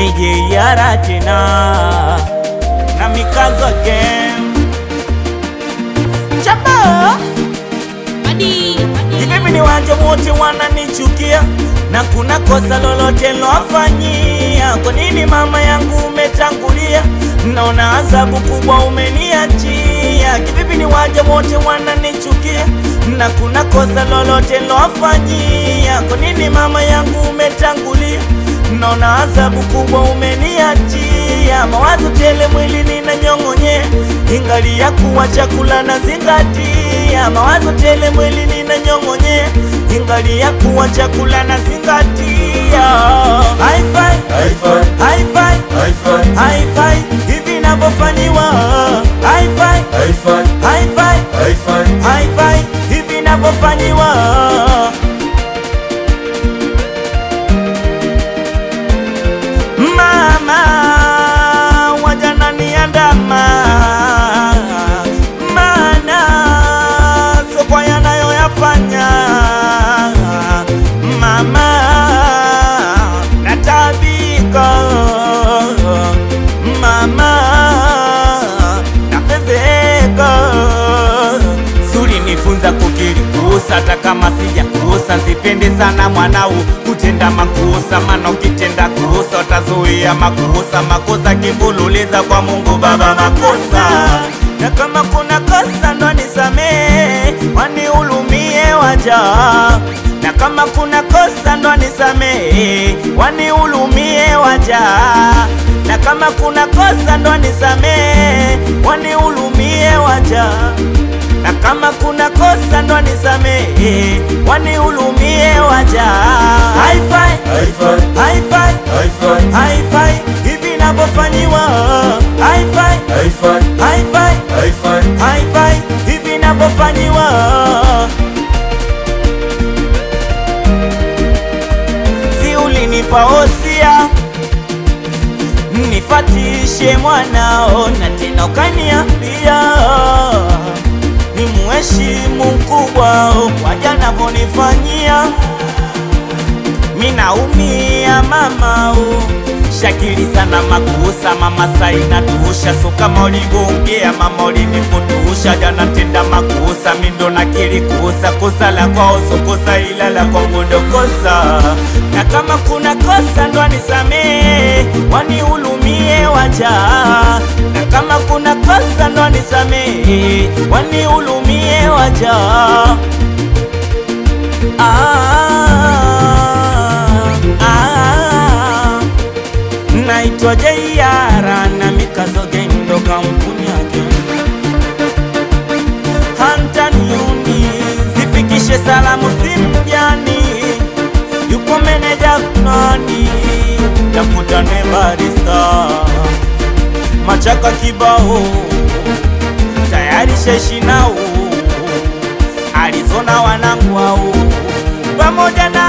nije yara tena na mikazo game chapa hivi ni wanje wote wananichukia na kuna kosa lolote lofanyia. Kwa nini mama yangu umetangulia? Naona adhabu kubwa umeniachia. Kivipi ni wanje wote wananichukia na kuna kosa lolote lofanyia? Kwa nini mama yangu umetangulia? Naona adhabu kubwa umeniachia. Mawazo tele mwili ninanyong'onyea, ingali ya kuwa chakula na zingatia. Mawazo tele mwili ninanyong'onyea, ingali ya kuwa chakula na zingatia. Hi-fi, hi-fi, hi-fi, hi-fi, hi-fi, hivi navyofanyiwa. Hi-fi, hi-fi, hi-fi, hi-fi, hi-fi, hivi navyofanyiwa. Mama wajana niandama, mana sokwa yanayoyafanya. Mama natabika, mama nafezeka. Suri nifunza kukiri kuhusa, hata kama sija kuhusa. Sipende sana mwanau kutenda makosa, maana ukitenda kuhusa utazuia makosa. Makosa kivululiza kwa Mungu Baba makosa. Na kama kuna kosa ndo nisamee, wanihurumie waja. Na kama kuna kosa ndo nisamee, wanihurumie waja. Na kama kuna kosa ndo nisamee, wanihurumie waja. Na kama kuna kosa ndo nisamee, wanihurumie waja. Hi-fi, hi-fi, hi-fi, hi-fi, hi-fi, hivi navyofanyiwa. Hi-fi, hi-fi, hi-fi, hi-fi, hi-fi, hivi navyofanyiwa. Si ulinipa hosia nifatishe mwanao, na tena ukaniambia ni muheshimu mkubwa waja navyonifanyia. Minaumia mama shakili sana makusa. Mama saina tuusha, so kama uligoongea mama ulinifutusha. Jana tenda makusa, mindo nakili kusa. Kosa la kwao so kosa, ila la kwangu ndo kosa. Na kama kuna kosa ndo nisamee, wanihurumie waja. Na kama kuna kosa ndo nisamee, wanihurumie waja. Naitwa Jayara na mikazo gendo kampuni yake Hantaniuni. Zifikishe salamu simjani, yuko meneja nani, tafuta ne barista Machaka kibao tayari sheshi nao Arizona wanangu wao pamoja na